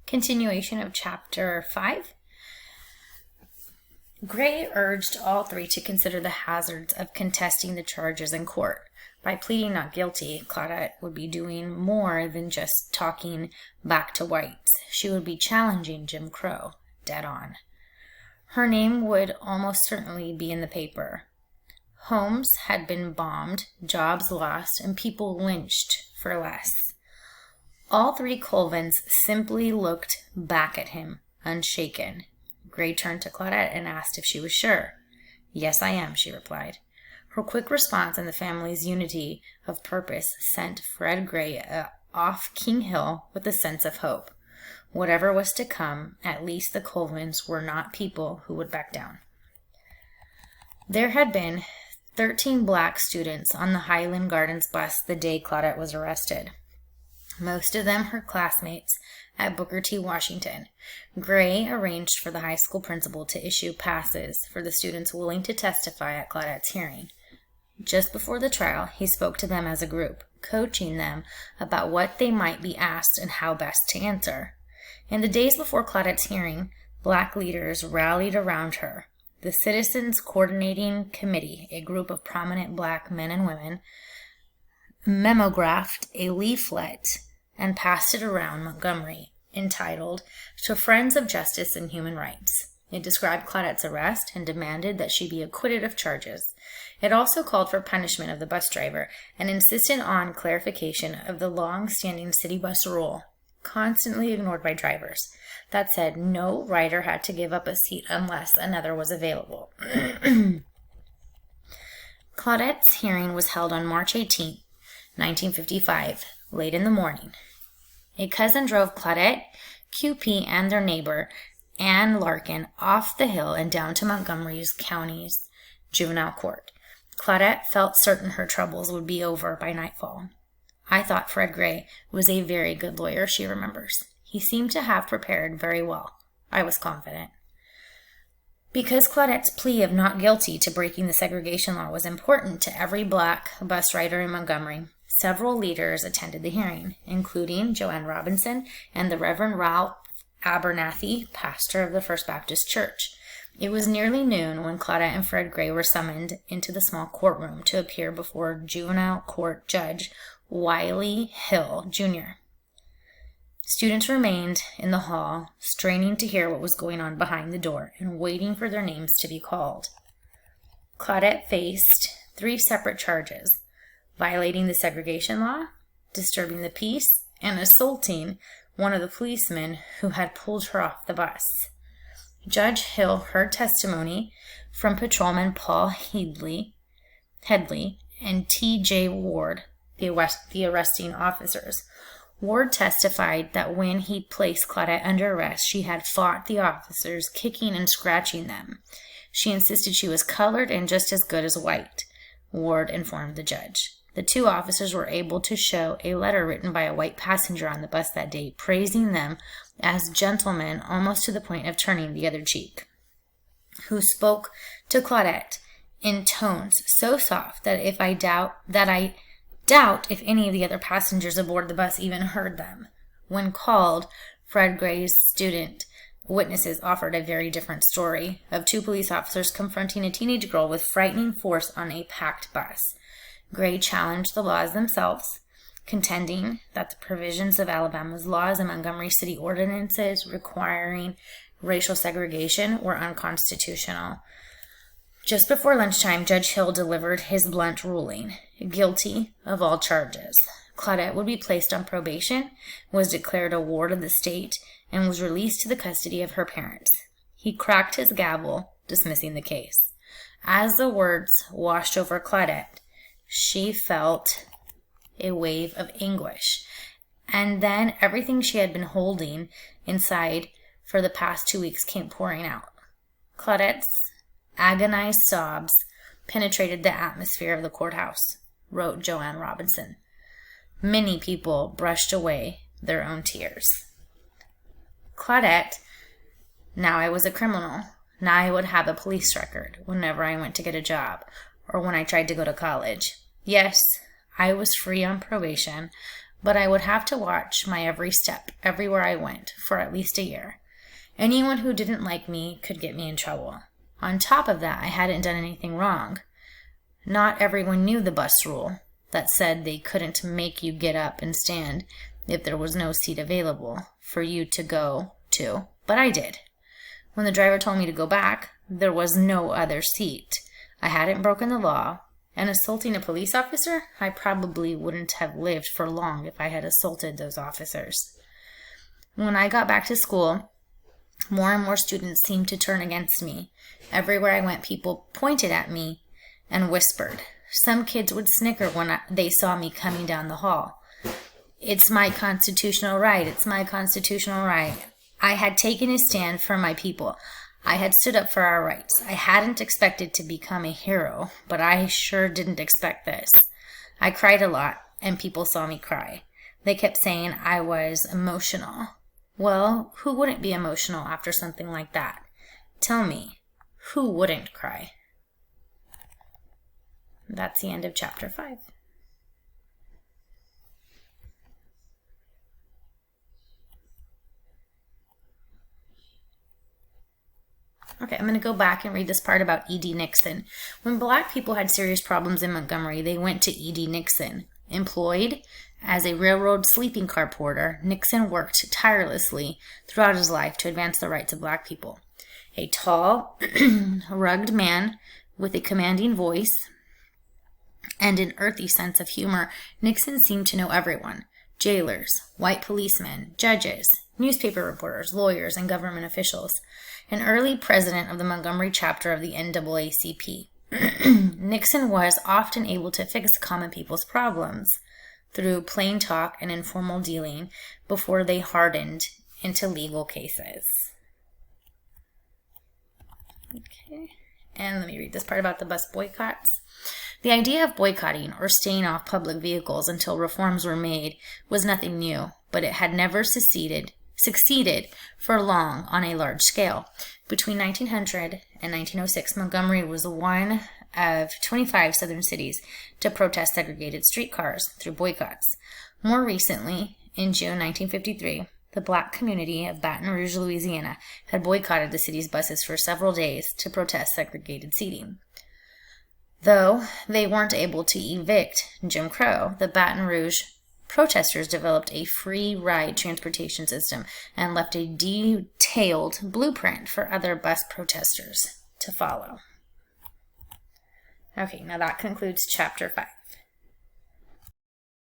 Continuation of Chapter 5. Gray urged all three to consider the hazards of contesting the charges in court. By pleading not guilty, Claudette would be doing more than just talking back to whites. She would be challenging Jim Crow dead on. Her name would almost certainly be in the paper. Homes had been bombed, jobs lost, and people lynched for less. All three Colvins simply looked back at him, unshaken. Gray turned to Claudette and asked if she was sure. "Yes, I am," she replied. Her quick response and the family's unity of purpose sent Fred Gray off King Hill with a sense of hope. Whatever was to come, at least the Colvins were not people who would back down. There had been 13 black students on the Highland Gardens bus the day Claudette was arrested. Most of them her classmates at Booker T. Washington. Gray arranged for the high school principal to issue passes for the students willing to testify at Claudette's hearing. Just before the trial, he spoke to them as a group, coaching them about what they might be asked and how best to answer. In the days before Claudette's hearing, black leaders rallied around her. The Citizens Coordinating Committee, a group of prominent black men and women, memographed a leaflet and passed it around Montgomery, entitled "To Friends of Justice and Human Rights." It described Claudette's arrest and demanded that she be acquitted of charges. It also called for punishment of the bus driver and insisted on clarification of the long-standing city bus rule, constantly ignored by drivers, that said no rider had to give up a seat unless another was available. Claudette's hearing was held on March 18, 1955, late in the morning. A cousin drove Claudette, QP, and their neighbor, Ann Larkin, off the hill and down to Montgomery County's juvenile court. Claudette felt certain her troubles would be over by nightfall. "I thought Fred Gray was a very good lawyer," she remembers. "He seemed to have prepared very well. I was confident." Because Claudette's plea of not guilty to breaking the segregation law was important to every black bus rider in Montgomery, several leaders attended the hearing, including Joanne Robinson and the Reverend Ralph Abernathy, pastor of the First Baptist Church. It was nearly noon when Claudette and Fred Gray were summoned into the small courtroom to appear before juvenile court judge Wiley Hill, Jr. Students remained in the hall, straining to hear what was going on behind the door and waiting for their names to be called. Claudette faced 3 separate charges: violating the segregation law, disturbing the peace, and assaulting one of the policemen who had pulled her off the bus. Judge Hill heard testimony from Patrolman Paul Headley and T.J. Ward, the arresting officers. Ward testified that when he placed Claudette under arrest, she had fought the officers, kicking and scratching them. She insisted she was colored and just as good as white, Ward informed the judge. The 2 officers were able to show a letter written by a white passenger on the bus that day, praising them as gentlemen almost to the point of turning the other cheek, who spoke to Claudette in tones so soft that I doubt if any of the other passengers aboard the bus even heard them. When called, Fred Gray's student witnesses offered a very different story of 2 police officers confronting a teenage girl with frightening force on a packed bus. Gray challenged the laws themselves, contending that the provisions of Alabama's laws and Montgomery city ordinances requiring racial segregation were unconstitutional. Just before lunchtime, Judge Hill delivered his blunt ruling: guilty of all charges. Claudette would be placed on probation, was declared a ward of the state, and was released to the custody of her parents. He cracked his gavel, dismissing the case. As the words washed over Claudette, she felt a wave of anguish, and then everything she had been holding inside for the past 2 weeks came pouring out. Claudette's agonized sobs penetrated the atmosphere of the courthouse, wrote Joanne Robinson. Many people brushed away their own tears. Claudette, now I was a criminal. Now I would have a police record whenever I went to get a job or when I tried to go to college. Yes, I was free on probation, but I would have to watch my every step, everywhere I went, for at least a year. Anyone who didn't like me could get me in trouble. On top of that, I hadn't done anything wrong. Not everyone knew the bus rule that said they couldn't make you get up and stand if there was no seat available for you to go to, but I did. When the driver told me to go back, there was no other seat. I hadn't broken the law, and assaulting a police officer, I probably wouldn't have lived for long if I had assaulted those officers. When I got back to school, more and more students seemed to turn against me. Everywhere I went, people pointed at me and whispered. Some kids would snicker when they saw me coming down the hall. It's my constitutional right. It's my constitutional right. I had taken a stand for my people. I had stood up for our rights. I hadn't expected to become a hero, but I sure didn't expect this. I cried a lot, and people saw me cry. They kept saying I was emotional. Well, who wouldn't be emotional after something like that? Tell me, who wouldn't cry? That's the end of chapter 5. Okay, I'm going to go back and read this part about E.D. Nixon. When black people had serious problems in Montgomery, they went to E.D. Nixon. Employed as a railroad sleeping car porter, Nixon worked tirelessly throughout his life to advance the rights of black people. A tall, rugged man with a commanding voice and an earthy sense of humor, Nixon seemed to know everyone. Jailers, white policemen, judges, newspaper reporters, lawyers, and government officials. An early president of the Montgomery chapter of the NAACP. Nixon was often able to fix common people's problems through plain talk and informal dealing before they hardened into legal cases. Okay, and let me read this part about the bus boycotts. The idea of boycotting or staying off public vehicles until reforms were made was nothing new, but it had never succeeded for long on a large scale. Between 1900 and 1906, Montgomery was one of 25 southern cities to protest segregated streetcars through boycotts. More recently, in June 1953, the black community of Baton Rouge, Louisiana, had boycotted the city's buses for several days to protest segregated seating. Though they weren't able to evict Jim Crow, the Baton Rouge protesters developed a free ride transportation system and left a detailed blueprint for other bus protesters to follow. Okay, now that concludes chapter 5.